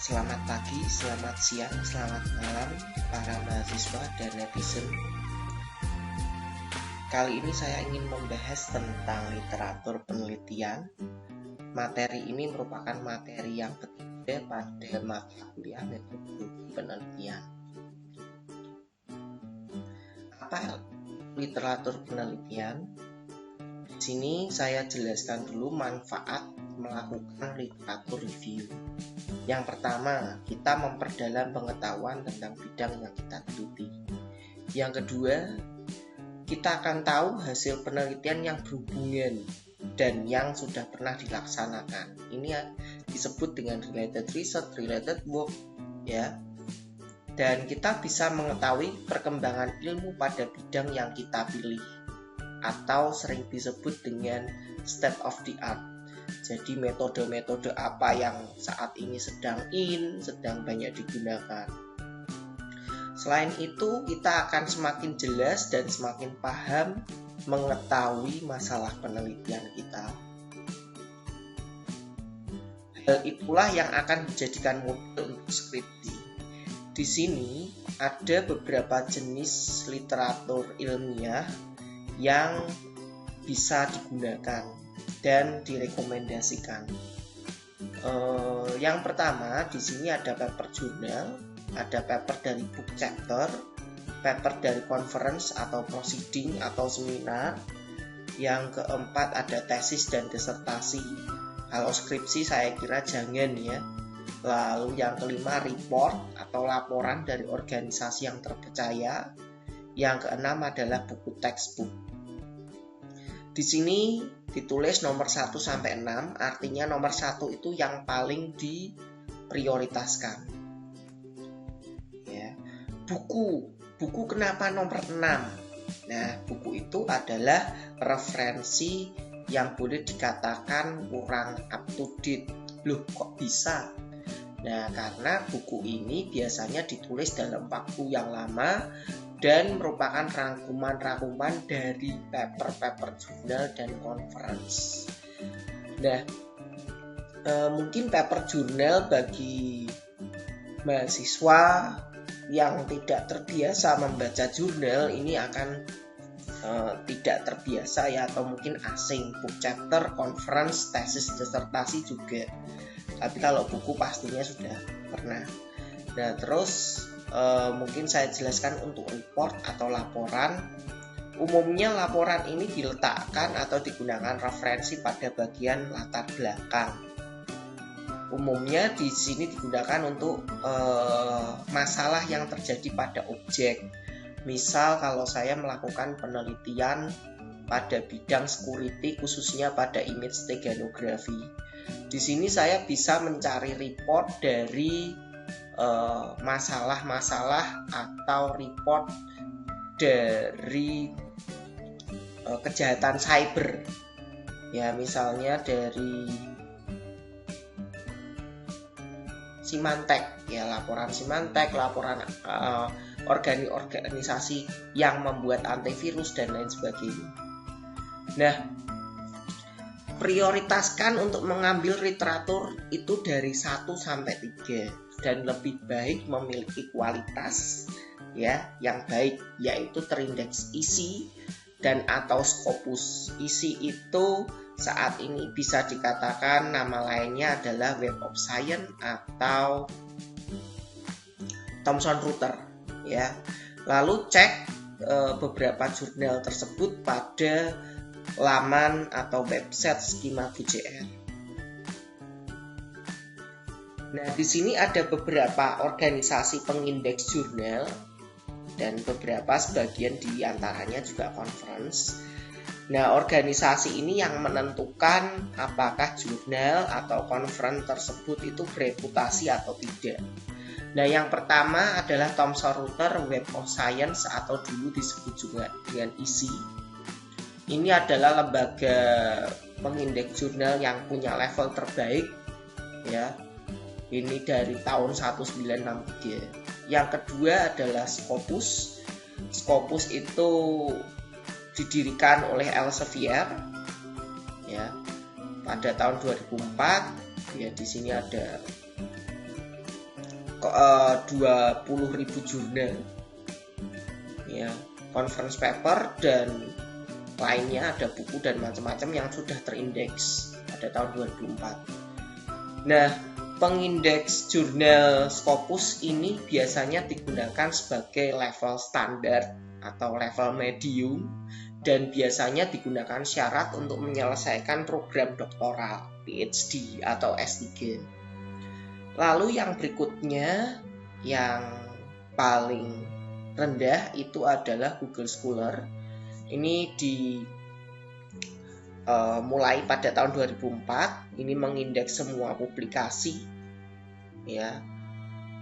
Selamat pagi, selamat siang, selamat malam para mahasiswa dan netizen. Kali ini saya ingin membahas tentang literatur penelitian. Materi ini merupakan materi yang ketiga pada mata kuliah metodologi penelitian. Apa literatur penelitian? Di sini saya jelaskan dulu manfaat melakukan literatur review. Yang pertama, kita memperdalam pengetahuan tentang bidang yang kita teliti. Yang kedua, kita akan tahu hasil penelitian yang berhubungan dan yang sudah pernah dilaksanakan. Ini disebut dengan related research, related work, ya. Dan kita bisa mengetahui perkembangan ilmu pada bidang yang kita pilih, atau sering disebut dengan state of the art. Jadi metode-metode apa yang saat ini sedang banyak digunakan. Selain itu, kita akan semakin jelas dan semakin paham mengetahui masalah penelitian kita. Hal itulah yang akan dijadikan model untuk skripsi. Di sini ada beberapa jenis literatur ilmiah yang bisa digunakan dan direkomendasikan. Yang pertama, di sini ada paper jurnal, ada paper dari book chapter, paper dari conference atau proceeding atau seminar. Yang keempat ada tesis dan disertasi. Kalau skripsi saya kira jangan ya. Lalu yang kelima report atau laporan dari organisasi yang terpercaya. Yang keenam adalah buku textbook. Di sini ditulis nomor 1 sampai 6, artinya nomor 1 itu yang paling diprioritaskan. Ya. Buku kenapa nomor 6? Nah, buku itu adalah referensi yang boleh dikatakan kurang up to date. Loh, kok bisa? Nah, karena buku ini biasanya ditulis dalam waktu yang lama dan merupakan rangkuman-rangkuman dari paper-paper jurnal dan conference. Nah, mungkin paper jurnal bagi mahasiswa yang tidak terbiasa membaca jurnal ini akan tidak terbiasa ya, atau mungkin asing. Book chapter, conference, tesis, disertasi juga. Tapi kalau buku pastinya sudah pernah. Nah, terus mungkin saya jelaskan untuk report atau laporan. Umumnya laporan ini diletakkan atau digunakan referensi pada bagian latar belakang. Umumnya di sini digunakan untuk masalah yang terjadi pada objek. Misal kalau saya melakukan penelitian pada bidang security, khususnya pada image steganografi. Di sini saya bisa mencari report dari masalah-masalah atau report dari kejahatan cyber, ya, misalnya dari Symantec, ya, laporan Symantec, laporan organisasi yang membuat antivirus dan lain sebagainya. Nah, prioritaskan untuk mengambil literatur itu dari 1 sampai 3. Dan lebih baik memiliki kualitas ya yang baik, yaitu terindeks isi dan atau Scopus. Isi itu saat ini bisa dikatakan nama lainnya adalah Web of Science atau Thomson Reuters ya. Lalu cek beberapa jurnal tersebut pada laman atau website Schema VCR. Nah, di sini ada beberapa organisasi pengindeks jurnal dan beberapa sebagian di antaranya juga conference. Nah, organisasi ini yang menentukan apakah jurnal atau conference tersebut itu bereputasi atau tidak. Nah, yang pertama adalah Thomson Reuters Web of Science atau dulu disebut juga dengan ISI. Ini adalah lembaga pengindeks jurnal yang punya level terbaik ya. Ini dari tahun 1963. Yang kedua adalah Scopus. Scopus itu didirikan oleh Elsevier ya pada tahun 2004. Ya, di sini ada 20.000 jurnal, ya, conference paper dan lainnya, ada buku dan macam-macam yang sudah terindeks pada tahun 2004. Nah, pengindeks jurnal Scopus ini biasanya digunakan sebagai level standar atau level medium dan biasanya digunakan syarat untuk menyelesaikan program doktoral, PhD atau S3. Lalu yang berikutnya yang paling rendah itu adalah Google Scholar. Ini mulai pada tahun 2004, ini mengindeks semua publikasi, ya,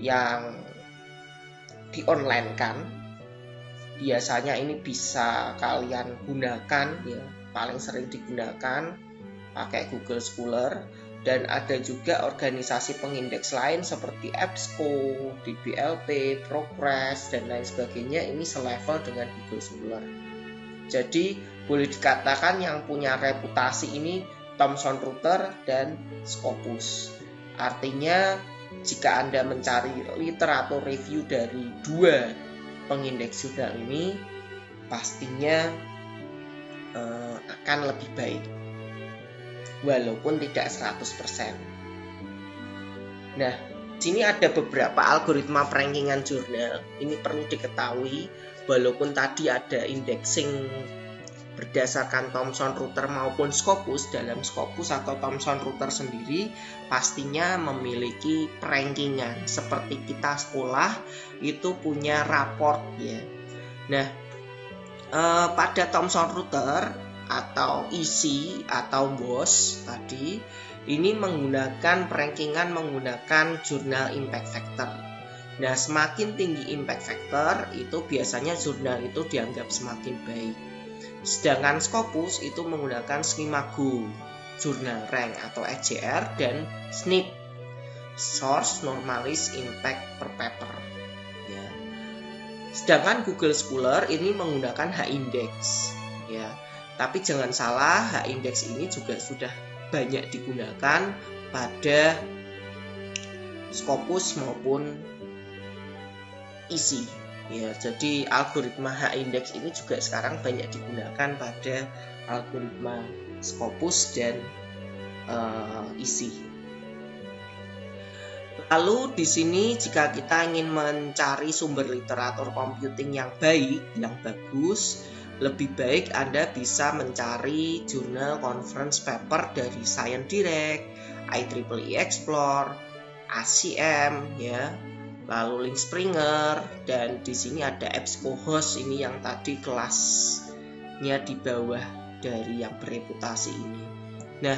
yang di-online-kan. Biasanya ini bisa kalian gunakan, ya, paling sering digunakan pakai Google Scholar. Dan ada juga organisasi pengindeks lain seperti EBSCO, DBLP, Progress, dan lain sebagainya. Ini selevel dengan Google Scholar. Jadi boleh dikatakan yang punya reputasi ini Thomson Reuters dan Scopus. Artinya jika Anda mencari literatur review dari dua pengindeks jurnal ini, pastinya akan lebih baik, walaupun tidak 100%. Nah, sini ada beberapa algoritma perankingan jurnal. Ini perlu diketahui, walaupun tadi ada indexing berdasarkan Thomson Reuters maupun Scopus, dalam Scopus atau Thomson Reuters sendiri pastinya memiliki perankingan. Seperti kita sekolah itu punya raport, ya. Nah, pada Thomson Reuters atau EC atau BOS tadi, ini menggunakan perankingan menggunakan jurnal impact factor. Nah, semakin tinggi impact factor itu biasanya jurnal itu dianggap semakin baik. Sedangkan Scopus itu menggunakan SCImago, Journal Rank atau SJR, dan SNIP, Source Normalist Impact per Paper, ya. Sedangkan Google Scholar ini menggunakan H-index, ya. Tapi jangan salah, H-index ini juga sudah banyak digunakan pada Scopus maupun EC, ya. Jadi algoritma H-index ini juga sekarang banyak digunakan pada algoritma Scopus dan EC. Lalu di sini jika kita ingin mencari sumber literatur computing yang baik, yang bagus, lebih baik Anda bisa mencari jurnal conference paper dari Science Direct, IEEE Explore, ACM, ya, lalu Link Springer, dan di sini ada EBSCOhost, ini yang tadi kelasnya di bawah dari yang bereputasi ini. Nah,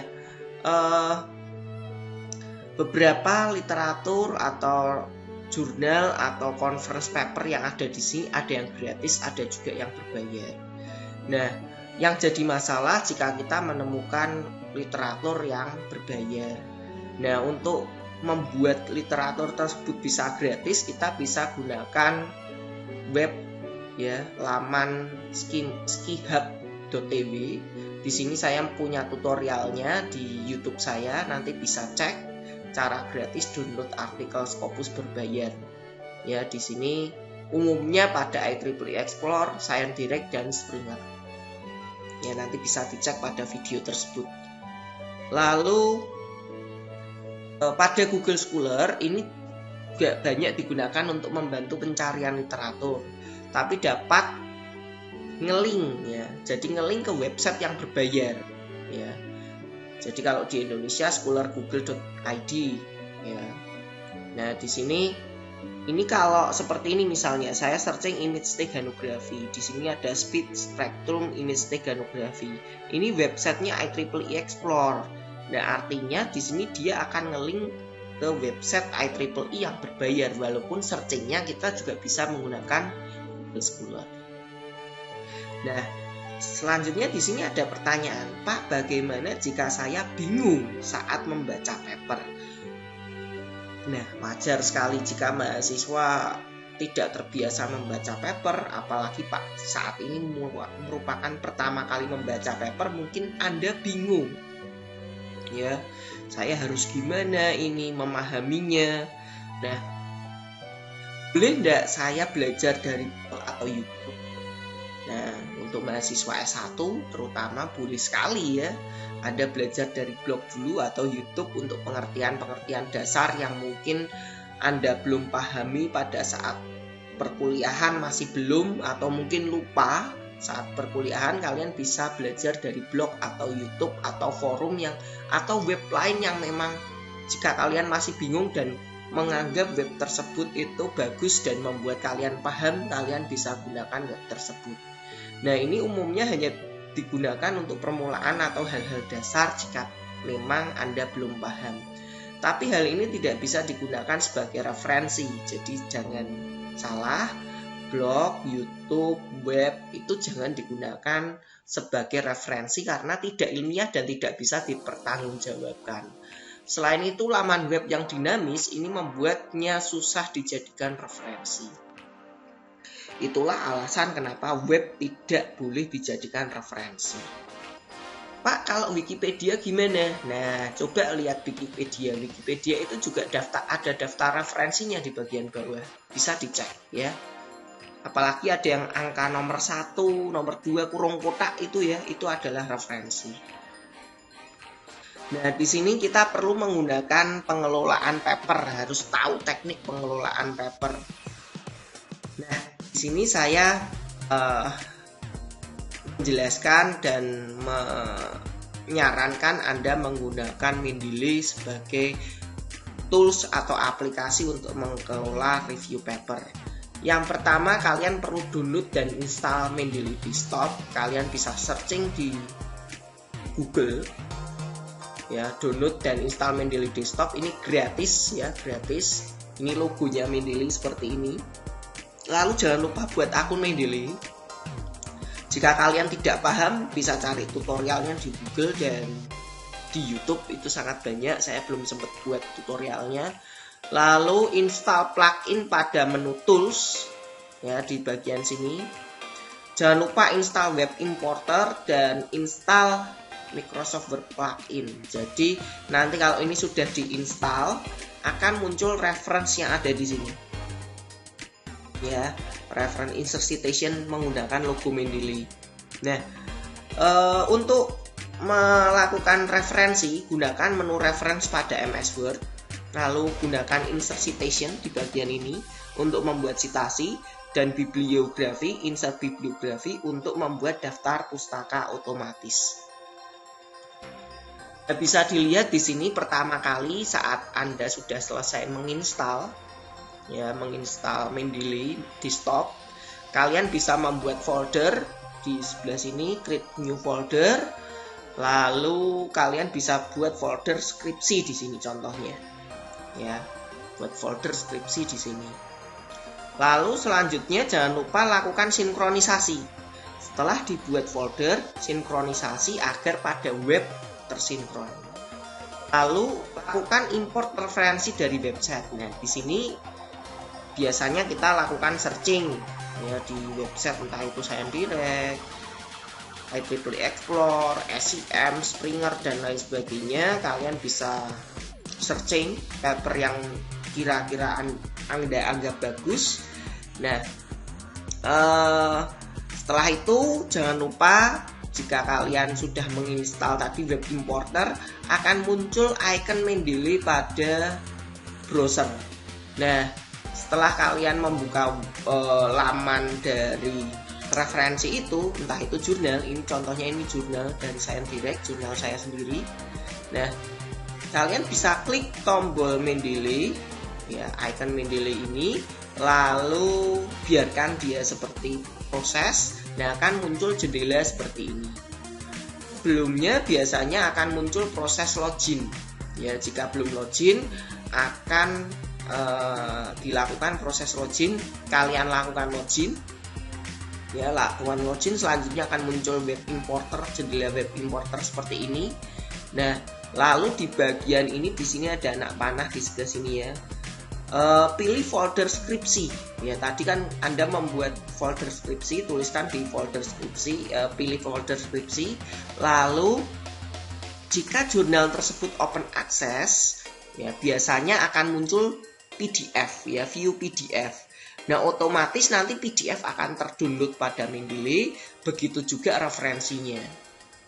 beberapa literatur atau jurnal atau conference paper yang ada di sini ada yang gratis, ada juga yang berbayar. Nah, yang jadi masalah jika kita menemukan literatur yang berbayar. Nah, untuk membuat literatur tersebut bisa gratis, kita bisa gunakan web, ya, laman skihub.tw. Di sini saya punya tutorialnya di YouTube saya, nanti bisa cek cara gratis download artikel Scopus berbayar. Ya, di sini umumnya pada IEEE Explore, Science Direct, dan Springer. Ya, nanti bisa dicek pada video tersebut. Lalu pada Google Scholar ini juga banyak digunakan untuk membantu pencarian literatur, tapi dapat nge-link, ya. Jadi nge-link ke website yang berbayar, ya. Jadi kalau di Indonesia scholargoogle.id, ya. Nah, di sini ini kalau seperti ini misalnya saya searching image steganography, di sini ada speed spectrum image steganography. Ini websitenya IEEE Explore. Nah, artinya di sini dia akan nge-link ke website IEEE yang berbayar, walaupun searchingnya kita juga bisa menggunakan Google Scholar. Nah, selanjutnya di sini ada pertanyaan, Pak, bagaimana jika saya bingung saat membaca paper? Nah, wajar sekali jika mahasiswa tidak terbiasa membaca paper, apalagi Pak saat ini merupakan pertama kali membaca paper, mungkin Anda bingung. Ya, saya harus gimana ini memahaminya. Nah, boleh enggak saya belajar dari blog atau YouTube? Nah, untuk mahasiswa S1 terutama boleh sekali ya Anda belajar dari blog dulu atau YouTube untuk pengertian-pengertian dasar yang mungkin Anda belum pahami pada saat perkuliahan, masih belum atau mungkin lupa saat perkuliahan. Kalian bisa belajar dari blog atau YouTube atau forum atau web lain yang memang jika kalian masih bingung dan menganggap web tersebut itu bagus dan membuat kalian paham, kalian bisa gunakan web tersebut. Nah, ini umumnya hanya digunakan untuk permulaan atau hal-hal dasar jika memang Anda belum paham. Tapi hal ini tidak bisa digunakan sebagai referensi, jadi jangan salah, blog, YouTube, web itu jangan digunakan sebagai referensi karena tidak ilmiah dan tidak bisa dipertanggungjawabkan. Selain itu, laman web yang dinamis ini membuatnya susah dijadikan referensi. Itulah alasan kenapa web tidak boleh dijadikan referensi. Pak, kalau Wikipedia gimana? Nah, coba lihat Wikipedia. Wikipedia itu juga ada daftar referensinya di bagian bawah. Bisa dicek ya. Apalagi ada yang angka nomor 1, nomor 2 kurung kotak itu ya, itu adalah referensi. Nah, di sini kita perlu menggunakan pengelolaan paper, harus tahu teknik pengelolaan paper. Nah, di sini saya menjelaskan dan menyarankan Anda menggunakan Mendeley sebagai tools atau aplikasi untuk mengelola review paper. Yang pertama, kalian perlu download dan install Mendeley Desktop. Kalian bisa searching di Google. Ya, download dan install Mendeley Desktop ini gratis ya, gratis. Ini logonya Mendeley seperti ini. Lalu jangan lupa buat akun Mendeley. Jika kalian tidak paham, bisa cari tutorialnya di Google dan di YouTube, itu sangat banyak. Saya belum sempat buat tutorialnya. Lalu install plugin pada menu tools ya di bagian sini. Jangan lupa install web importer dan install Microsoft Word plugin. Jadi nanti kalau ini sudah diinstal akan muncul reference yang ada di sini. Ya, reference insert citation menggunakan logo Mendeley. Nah, untuk melakukan referensi gunakan menu reference pada MS Word. Lalu gunakan insert citation di bagian ini untuk membuat citasi dan bibliografi, insert bibliografi untuk membuat daftar pustaka otomatis. Bisa dilihat di sini pertama kali saat Anda sudah selesai menginstal Mendeley Desktop, kalian bisa membuat folder di sebelah sini, create new folder. Lalu kalian bisa buat folder skripsi di sini contohnya. Ya, buat folder skripsi di sini. Lalu selanjutnya jangan lupa lakukan sinkronisasi. Setelah dibuat folder, sinkronisasi agar pada web tersinkron. Lalu lakukan import referensi dari website. Nah, di sini biasanya kita lakukan searching ya di website, entah itu ScienceDirect, IEEE Explore, SCM, Springer dan lain sebagainya. Kalian bisa searching paper yang kira-kira Anda anggap bagus. Nah, setelah itu jangan lupa jika kalian sudah menginstal tadi web importer, akan muncul icon Mendeley pada browser. Nah, setelah kalian membuka laman dari referensi itu, entah itu jurnal, ini contohnya ini jurnal dari ScienceDirect, jurnal saya sendiri. Nah, kalian bisa klik tombol Mendeley, ya icon Mendeley ini, lalu biarkan dia seperti proses. Nah, akan muncul jendela seperti ini. Sebelumnya biasanya akan muncul proses login. Ya, jika belum login akan dilakukan proses login. Kalian lakukan login. Ya, lakukan login, selanjutnya akan muncul web importer, jendela web importer seperti ini. Nah, lalu di bagian ini di sini ada anak panah di sebelah sini ya. Pilih folder skripsi. Ya, tadi kan Anda membuat folder skripsi, tuliskan di folder skripsi, pilih folder skripsi. Lalu jika jurnal tersebut open access, ya biasanya akan muncul PDF, ya view PDF. Nah, otomatis nanti PDF akan terdownload pada Mendeley, begitu juga referensinya.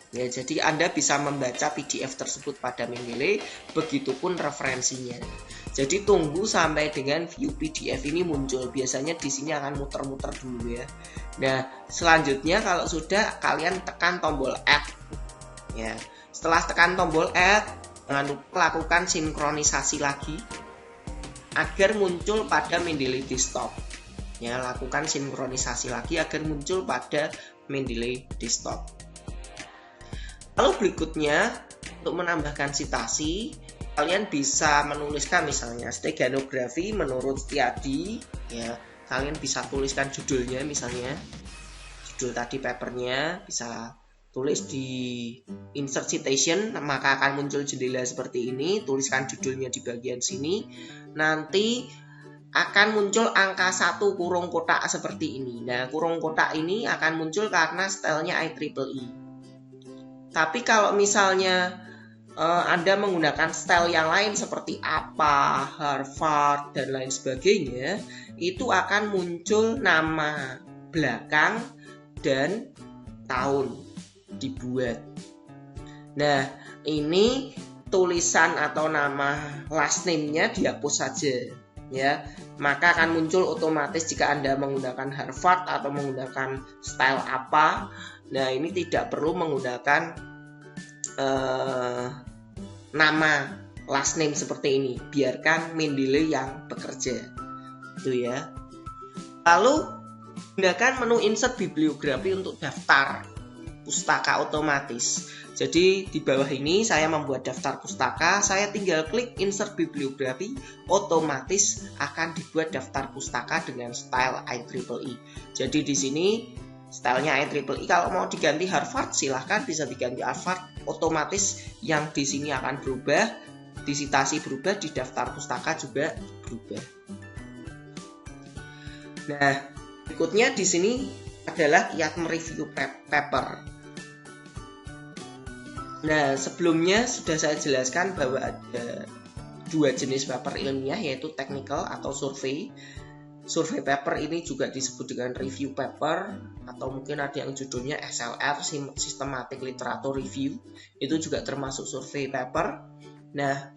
Ya, jadi Anda bisa membaca PDF tersebut pada Mendeley, begitupun referensinya. Jadi tunggu sampai dengan view PDF ini muncul. Biasanya di sini akan muter-muter dulu ya. Nah, selanjutnya kalau sudah, kalian tekan tombol add. Ya, setelah tekan tombol add, jangan lupa lakukan sinkronisasi lagi agar muncul pada Mendeley Desktop. Ya, lakukan sinkronisasi lagi agar muncul pada Mendeley Desktop. Lalu berikutnya, untuk menambahkan citasi, kalian bisa menuliskan misalnya steganografi menurut Setiadi. Ya, kalian bisa tuliskan judulnya, misalnya judul tadi papernya, bisa tulis di insert citation, maka akan muncul jendela seperti ini. Tuliskan judulnya di bagian sini. Nanti akan muncul angka 1 kurung kotak seperti ini. Nah, kurung kotak ini akan muncul karena stylenya IEEE. Tapi kalau misalnya Anda menggunakan style yang lain seperti APA, Harvard, dan lain sebagainya, itu akan muncul nama belakang dan tahun dibuat. Nah, ini tulisan atau nama last name-nya dihapus saja ya. Maka akan muncul otomatis jika Anda menggunakan Harvard atau menggunakan style apa. Nah, ini tidak perlu menggunakan nama last name seperti ini. Biarkan Mendeley yang bekerja. Itu ya. Lalu gunakan menu insert bibliografi untuk daftar pustaka otomatis. Jadi di bawah ini saya membuat daftar pustaka, saya tinggal klik insert bibliografi, otomatis akan dibuat daftar pustaka dengan style IEEE. Jadi di sini stylenya IEEE. Kalau mau diganti Harvard, silahkan bisa diganti Harvard. Otomatis yang di sini akan berubah, di citasi berubah, di daftar pustaka juga berubah. Nah, berikutnya di sini adalah kiat mereview paper. Nah, sebelumnya sudah saya jelaskan bahwa ada 2 jenis paper ilmiah, yaitu technical atau survei. Survei paper ini juga disebut dengan review paper, atau mungkin ada yang judulnya SLR, Systematic Literature Review. Itu juga termasuk survei paper. Nah,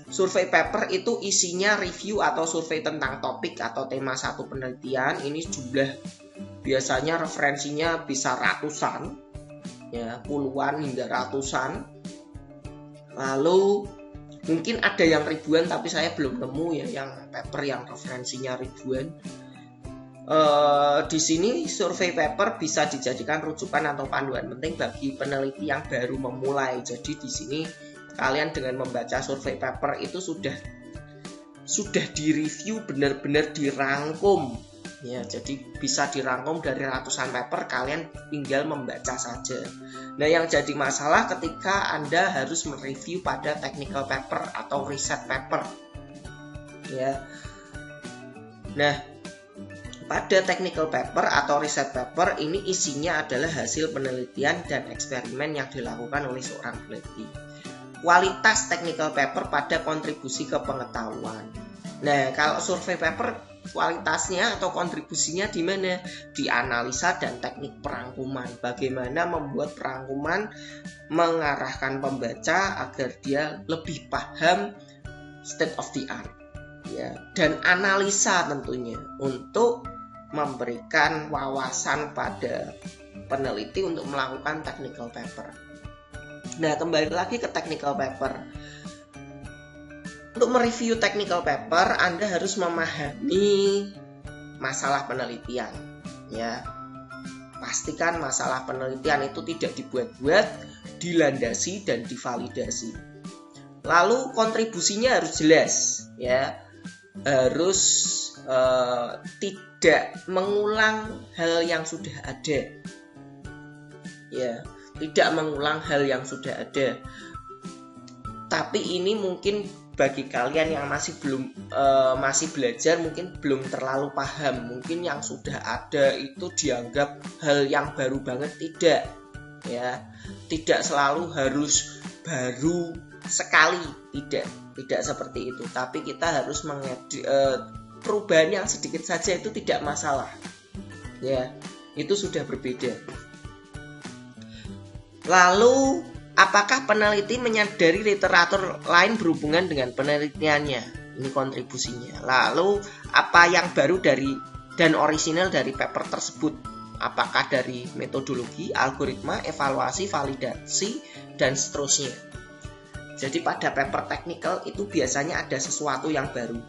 survei paper itu isinya review atau survei tentang topik atau tema satu penelitian. Ini jumlah biasanya referensinya bisa ratusan, ya, puluhan hingga ratusan. Lalu mungkin ada yang ribuan, tapi saya belum nemu ya yang paper yang referensinya ribuan. Di sini survei paper bisa dijadikan rujukan atau panduan penting bagi peneliti yang baru memulai. Jadi di sini kalian dengan membaca survei paper itu sudah direview, benar-benar dirangkum. Ya, jadi bisa dirangkum dari ratusan paper, kalian tinggal membaca saja. Nah, yang jadi masalah ketika Anda harus mereview pada technical paper atau riset paper. Ya. Nah, pada technical paper atau riset paper ini isinya adalah hasil penelitian dan eksperimen yang dilakukan oleh seorang peneliti. Kualitas technical paper pada kontribusi ke pengetahuan. Nah, kalau survei paper kualitasnya atau kontribusinya di mana? Di analisa dan teknik perangkuman. Bagaimana membuat perangkuman mengarahkan pembaca agar dia lebih paham state of the art. Ya, dan analisa tentunya untuk memberikan wawasan pada peneliti untuk melakukan technical paper. Nah, kembali lagi ke technical paper. Untuk mereview technical paper, Anda harus memahami masalah penelitian. Ya, pastikan masalah penelitian itu tidak dibuat-buat, dilandasi dan divalidasi. Lalu kontribusinya harus jelas, ya, harus tidak mengulang hal yang sudah ada. Ya, tidak mengulang hal yang sudah ada. Tapi ini mungkin bagi kalian yang masih belajar mungkin belum terlalu paham. Mungkin yang sudah ada itu dianggap hal yang baru banget, tidak. Ya, tidak selalu harus baru sekali, tidak seperti itu. Tapi kita harus perubahan yang sedikit saja itu tidak masalah. Ya, itu sudah berbeda. Lalu, apakah peneliti menyadari literatur lain berhubungan dengan penelitiannya? Ini kontribusinya. Lalu, apa yang baru dari dan orisinal dari paper tersebut? Apakah dari metodologi, algoritma, evaluasi, validasi, dan seterusnya? Jadi pada paper technical itu biasanya ada sesuatu yang baru.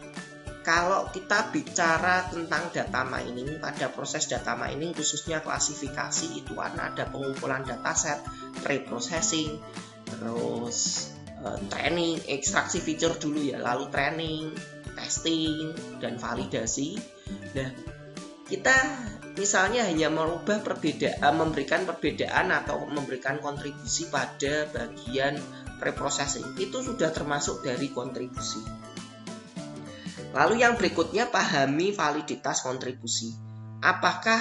Kalau kita bicara tentang data mining, pada proses data mining khususnya klasifikasi itu ada pengumpulan dataset, pre-processing, terus training, ekstraksi feature dulu ya, lalu training, testing, dan validasi. Nah, kita misalnya hanya merubah perbedaan, memberikan perbedaan atau memberikan kontribusi pada bagian pre-processing, itu sudah termasuk dari kontribusi. Lalu yang berikutnya, pahami validitas kontribusi. Apakah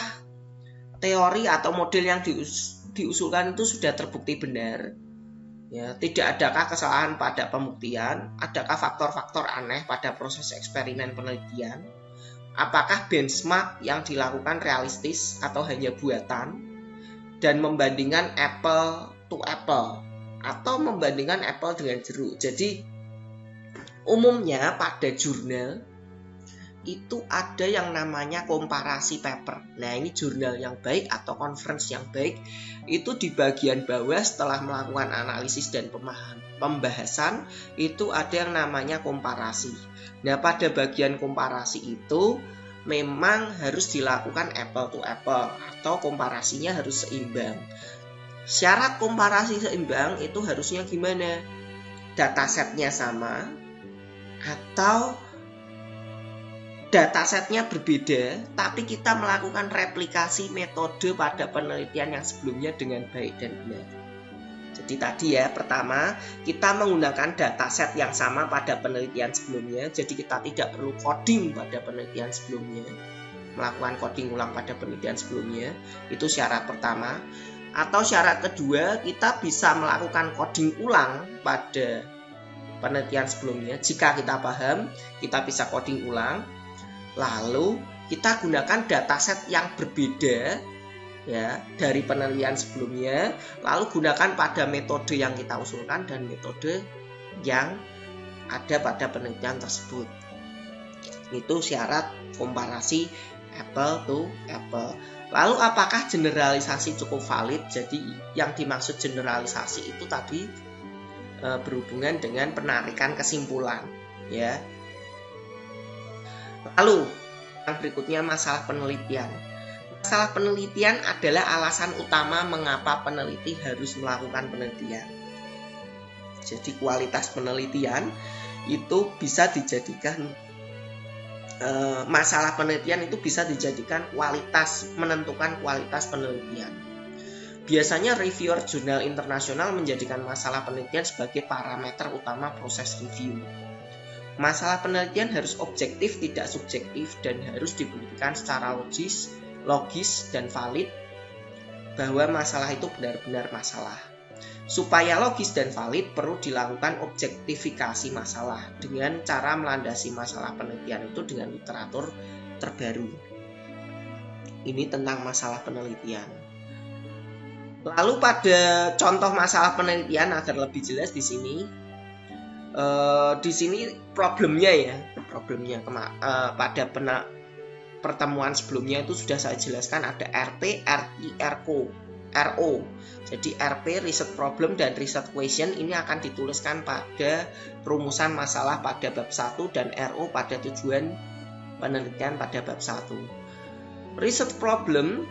teori atau model yang diusulkan itu sudah terbukti benar? Ya, tidak adakah kesalahan pada pembuktian? Adakah faktor-faktor aneh pada proses eksperimen penelitian? Apakah benchmark yang dilakukan realistis atau hanya buatan? Dan membandingkan apple to apple atau membandingkan apple dengan jeruk. Jadi umumnya pada jurnal itu ada yang namanya komparasi paper. Nah, ini jurnal yang baik atau conference yang baik itu di bagian bawah setelah melakukan analisis dan pembahasan itu ada yang namanya komparasi. Nah, pada bagian komparasi itu memang harus dilakukan apple to apple atau komparasinya harus seimbang. Syarat komparasi seimbang itu harusnya gimana? Datasetnya sama atau datasetnya berbeda, tapi kita melakukan replikasi metode pada penelitian yang sebelumnya dengan baik dan benar. Jadi tadi ya, pertama kita menggunakan dataset yang sama pada penelitian sebelumnya, jadi kita tidak perlu coding pada penelitian sebelumnya, melakukan coding ulang pada penelitian sebelumnya, itu syarat pertama. Atau syarat kedua, kita bisa melakukan coding ulang pada penelitian sebelumnya. Jika kita paham, kita bisa coding ulang. Lalu kita gunakan dataset yang berbeda ya dari penelitian sebelumnya, lalu gunakan pada metode yang kita usulkan dan metode yang ada pada penelitian tersebut. Itu syarat komparasi apple to apple. Lalu apakah generalisasi cukup valid? Jadi yang dimaksud generalisasi itu tadi berhubungan dengan penarikan kesimpulan ya. Lalu yang berikutnya masalah penelitian. Masalah penelitian adalah alasan utama mengapa peneliti harus melakukan penelitian. Jadi kualitas penelitian itu bisa dijadikan masalah penelitian itu bisa dijadikan menentukan kualitas penelitian. Biasanya reviewer jurnal internasional menjadikan masalah penelitian sebagai parameter utama proses review. Masalah penelitian harus objektif, tidak subjektif, dan harus dibuktikan secara logis dan valid bahwa masalah itu benar-benar masalah. Supaya logis dan valid, perlu dilakukan objektifikasi masalah dengan cara melandasi masalah penelitian itu dengan literatur terbaru. Ini tentang masalah penelitian. Lalu pada contoh masalah penelitian agar lebih jelas di sini problemnya pada pertemuan sebelumnya itu sudah saya jelaskan ada RP, RI, RO. Jadi RP research problem dan research question ini akan dituliskan pada rumusan masalah pada bab 1 dan RO pada tujuan penelitian pada bab 1. Research problem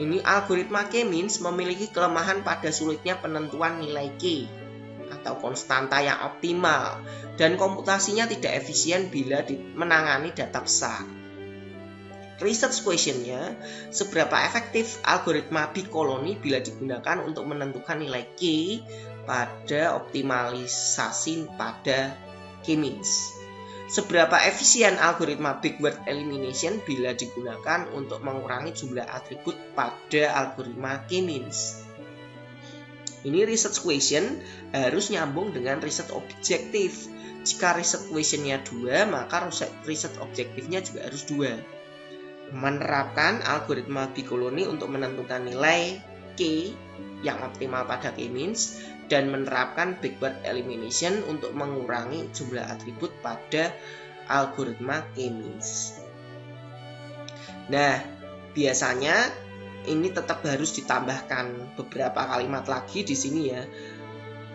ini algoritma K-means memiliki kelemahan pada sulitnya penentuan nilai K atau konstanta yang optimal dan komputasinya tidak efisien bila menangani data besar. Research question-nya, seberapa efektif algoritma big koloni bila digunakan untuk menentukan nilai K pada optimalisasi pada K-means. Seberapa efisien algoritma big word elimination bila digunakan untuk mengurangi jumlah atribut pada algoritma K-means. Ini research question harus nyambung dengan research objektif. Jika research questionnya 2, maka research objektifnya juga harus 2. Menerapkan algoritma Bicoloni untuk menentukan nilai K yang optimal pada K-means, dan menerapkan backward elimination untuk mengurangi jumlah atribut pada algoritma K-means. Nah, biasanya ini tetap harus ditambahkan beberapa kalimat lagi di sini ya.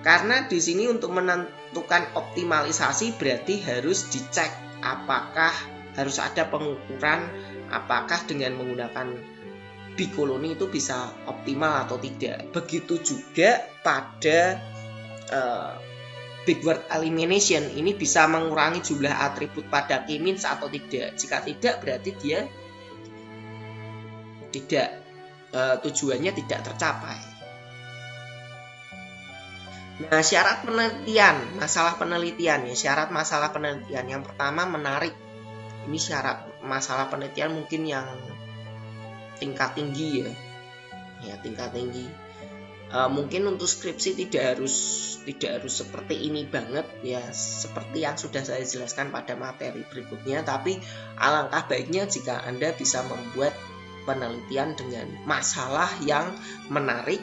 Karena di sini untuk menentukan optimalisasi berarti harus dicek apakah harus ada pengukuran apakah dengan menggunakan Bicoloni itu bisa optimal atau tidak. Begitu juga pada backward elimination, ini bisa mengurangi jumlah atribut pada K-means atau tidak. Jika tidak berarti dia tidak tujuannya tidak tercapai. Nah, syarat penelitian, masalah penelitian ya, syarat masalah penelitian yang pertama menarik. Ini syarat masalah penelitian mungkin yang tingkat tinggi ya tingkat tinggi. Mungkin untuk skripsi tidak harus seperti ini banget ya, seperti yang sudah saya jelaskan pada materi berikutnya. Tapi alangkah baiknya jika Anda bisa membuat penelitian dengan masalah yang menarik,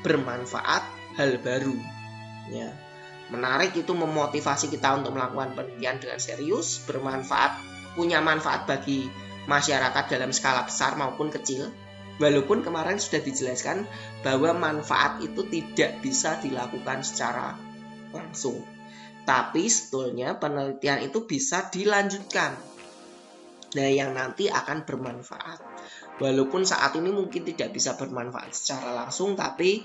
bermanfaat, hal baru ya. Menarik itu memotivasi kita untuk melakukan penelitian dengan serius, bermanfaat, punya manfaat bagi masyarakat dalam skala besar maupun kecil. Walaupun kemarin sudah dijelaskan bahwa manfaat itu tidak bisa dilakukan secara langsung, tapi sebetulnya penelitian itu bisa dilanjutkan. Nah, yang nanti akan bermanfaat. Walaupun saat ini mungkin tidak bisa bermanfaat secara langsung, tapi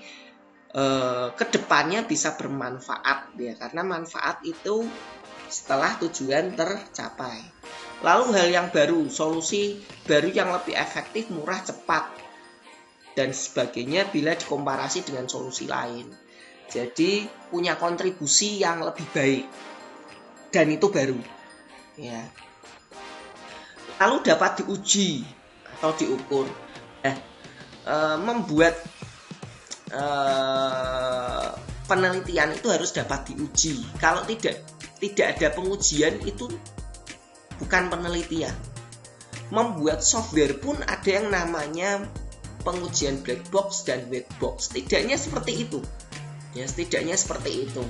kedepannya bisa bermanfaat ya, karena manfaat itu setelah tujuan tercapai. Lalu hal yang baru, solusi baru yang lebih efektif, murah, cepat, dan sebagainya bila dikomparasi dengan solusi lain. Jadi punya kontribusi yang lebih baik, dan itu baru ya. Lalu dapat diuji atau diukur. Membuat penelitian itu harus dapat diuji. Kalau tidak ada pengujian itu bukan penelitian. Membuat software pun ada yang namanya pengujian black box dan white box. Setidaknya seperti itu. Ya, setidaknya seperti itu.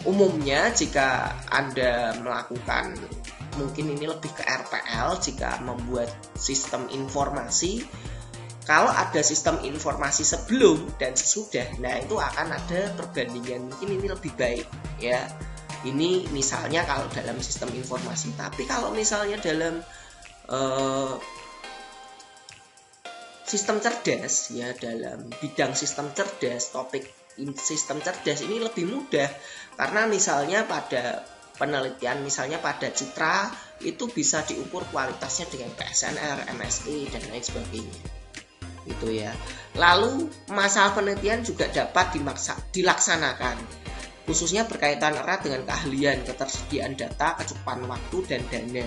Umumnya jika Anda melakukan, mungkin ini lebih ke RPL, jika membuat sistem informasi, kalau ada sistem informasi sebelum dan sesudah, nah itu akan ada perbandingan, mungkin ini lebih baik ya. Ini misalnya kalau dalam sistem informasi, tapi kalau misalnya dalam sistem cerdas ya, dalam bidang sistem cerdas, topik sistem cerdas ini lebih mudah, karena misalnya pada penelitian, misalnya pada citra itu bisa diukur kualitasnya dengan PSNR, MSI dan lain sebagainya gitu ya. Lalu masalah penelitian juga dapat dilaksanakan, khususnya berkaitan erat dengan keahlian, ketersediaan data, kecukupan waktu dan dana.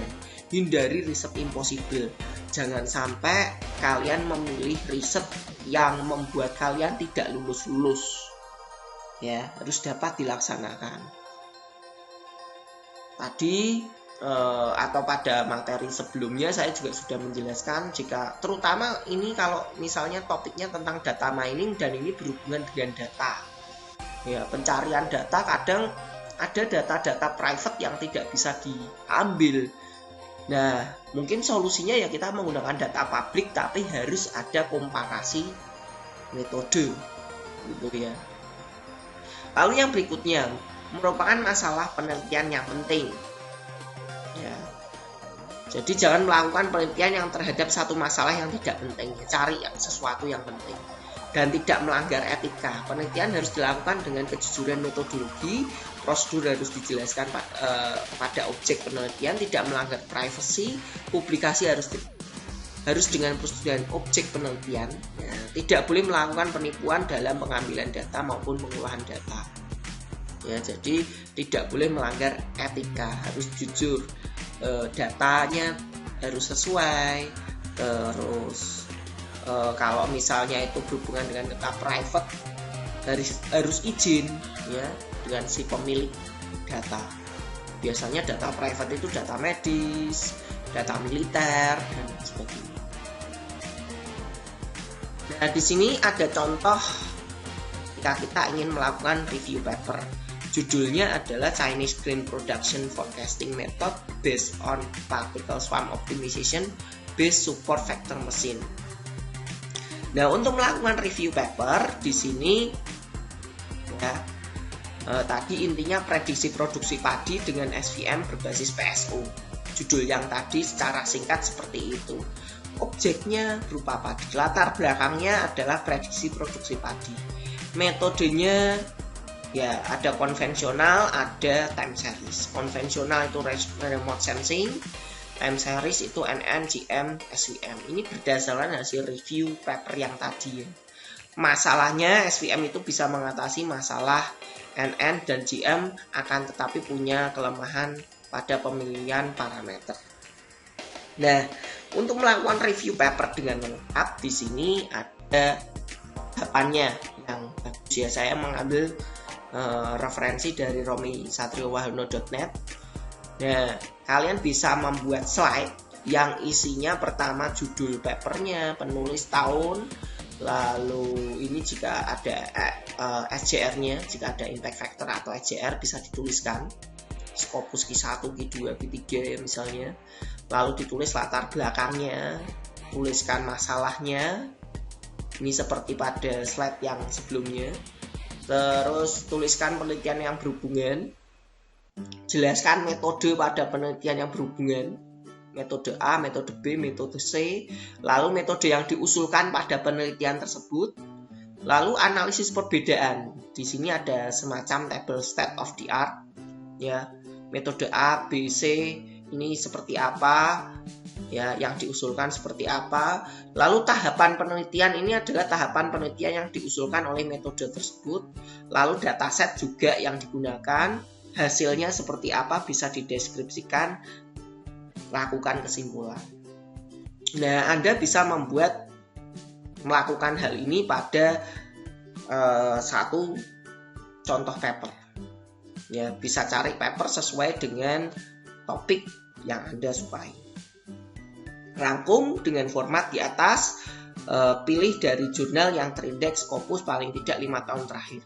Hindari riset impossible. Jangan sampai kalian memilih riset yang membuat kalian tidak lulus-lulus ya, harus dapat dilaksanakan. Tadi atau pada materi sebelumnya saya juga sudah menjelaskan, jika terutama ini kalau misalnya topiknya tentang data mining dan ini berhubungan dengan data ya, pencarian data, kadang ada data-data private yang tidak bisa diambil. Nah, mungkin solusinya ya kita menggunakan data publik, tapi harus ada komparasi metode gitu ya. Lalu yang berikutnya merupakan masalah penelitian yang penting ya. Jadi jangan melakukan penelitian yang terhadap satu masalah yang tidak penting, cari sesuatu yang penting dan tidak melanggar etika. Penelitian harus dilakukan dengan kejujuran metodologi, prosedur harus dijelaskan pada objek penelitian, tidak melanggar privacy, publikasi harus dengan persetujuan objek penelitian ya. Tidak boleh melakukan penipuan dalam pengambilan data maupun pengolahan data ya. Jadi tidak boleh melanggar etika, harus jujur, datanya harus sesuai. Terus kalau misalnya itu berhubungan dengan data private harus izin ya dengan si pemilik data. Biasanya data private itu data medis, data militer dan sebagainya. Nah, di sini ada contoh jika kita ingin melakukan review paper. Judulnya adalah Chinese Grain Production Forecasting Method based on Particle Swarm Optimization based Support Vector Machine. Nah, untuk melakukan review paper di sini ya, tadi intinya prediksi produksi padi dengan SVM berbasis PSO. Judul yang tadi secara singkat seperti itu. Objeknya berupa padi. Latar belakangnya adalah prediksi produksi padi. Metodenya ya ada konvensional, ada time series. Konvensional itu remote sensing, time series itu NN, GM, SVM. Ini berdasarkan hasil review paper yang tadi ya. Masalahnya SVM itu bisa mengatasi masalah NN dan GM, akan tetapi punya kelemahan pada pemilihan parameter. Nah, untuk melakukan review paper dengan lengkap di sini ada tahapannya yang bagus ya. Saya mengambil referensi dari romisatriowahono.net. Nah, kalian bisa membuat slide yang isinya pertama judul papernya, penulis tahun, lalu ini jika ada SJR-nya, jika ada impact factor atau SJR bisa dituliskan. Scopus Q1, Q2, Q3 misalnya. Lalu ditulis latar belakangnya, tuliskan masalahnya. Ini seperti pada slide yang sebelumnya. Terus tuliskan penelitian yang berhubungan. Jelaskan metode pada penelitian yang berhubungan. Metode A, metode B, metode C. Lalu metode yang diusulkan pada penelitian tersebut. Lalu analisis perbedaan. Di sini ada semacam table state of the art. Ya, metode A, B, C ini seperti apa? Ya, yang diusulkan seperti apa. Lalu tahapan penelitian ini adalah tahapan penelitian yang diusulkan oleh metode tersebut. Lalu dataset juga yang digunakan, hasilnya seperti apa bisa dideskripsikan, lakukan kesimpulan. Nah, Anda bisa melakukan hal ini pada satu contoh paper. Ya, bisa cari paper sesuai dengan topik yang Anda sukai. Rangkum dengan format di atas, pilih dari jurnal yang terindeks Scopus paling tidak 5 tahun terakhir.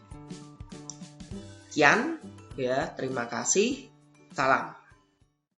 Sekian ya, terima kasih. Salam.